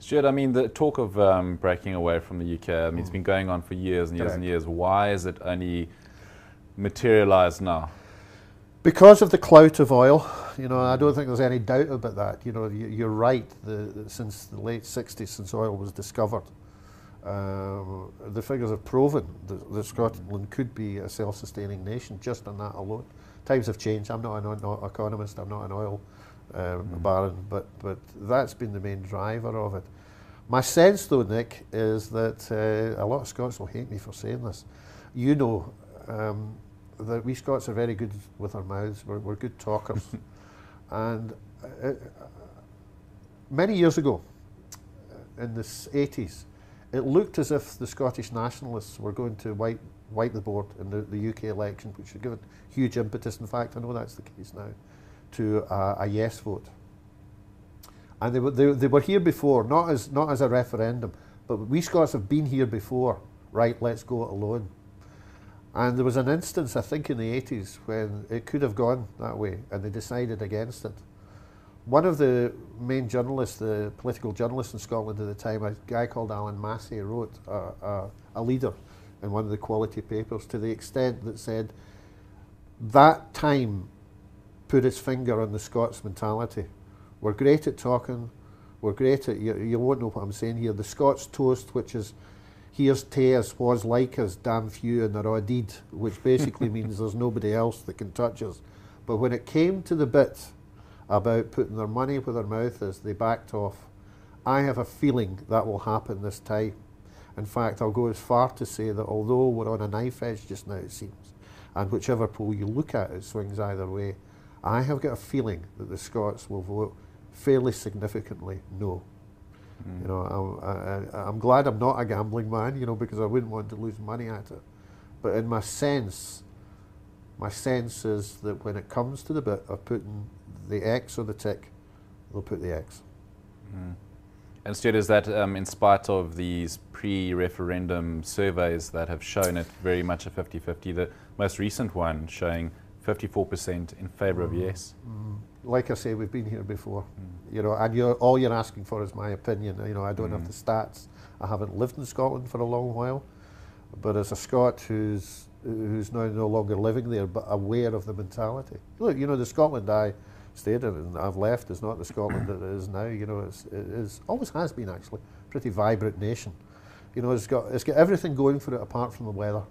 Stuart, I mean, the talk of breaking away from the UK, I mean, it's been going on for years and years and years. Why is it only materialised now? Because of the clout of oil, you know, I don't think there's any doubt about that. You know, you're right. Since the late 60s, since oil was discovered, the figures have proven that Scotland could be a self-sustaining nation just on that alone. Times have changed. I'm not an economist. I'm not an oil baron, but that's been the main driver of it. My sense, though, Nick, is that a lot of Scots will hate me for saying this. You know. That we Scots are very good with our mouths, we're good talkers. And many years ago, in the 80s, it looked as if the Scottish nationalists were going to wipe the board in the UK election, which would give it huge impetus. In fact, I know that's the case now, to a yes vote. And they were here before, not as a referendum, but we Scots have been here before. Right, let's go it alone. And there was an instance, I think, in the 80s when it could have gone that way, and they decided against it. One of the main journalists, the political journalists in Scotland at the time, a guy called Alan Massey, wrote a leader in one of the quality papers to the extent that said that time put its finger on the Scots mentality. We're great at talking, we're great at, you won't know what I'm saying here, the Scots toast, which is, here's to us, was like us, damn few and they're all deed, which basically means there's nobody else that can touch us. But when it came to the bit about putting their money where their mouth is, they backed off. I have a feeling that will happen this time. In fact, I'll go as far to say that although we're on a knife edge just now, it seems, and whichever poll you look at, it swings either way, I have got a feeling that the Scots will vote fairly significantly no. You know, I'm glad I'm not a gambling man, you know, because I wouldn't want to lose money at it. But in my sense is that when it comes to the bit of putting the X or the tick, they'll put the X. And Stuart, is that in spite of these pre-referendum surveys that have shown it very much a 50-50, the most recent one showing 54% in favour of yes? Like I say, we've been here before, you know, and all you're asking for is my opinion. You know, I don't have the stats. I haven't lived in Scotland for a long while, but as a Scot who's now no longer living there, but aware of the mentality. Look, you know, the Scotland I stayed in and I've left is not the Scotland that it is now. You know, it is always has been actually a pretty vibrant nation. You know, it's got everything going for it apart from the weather.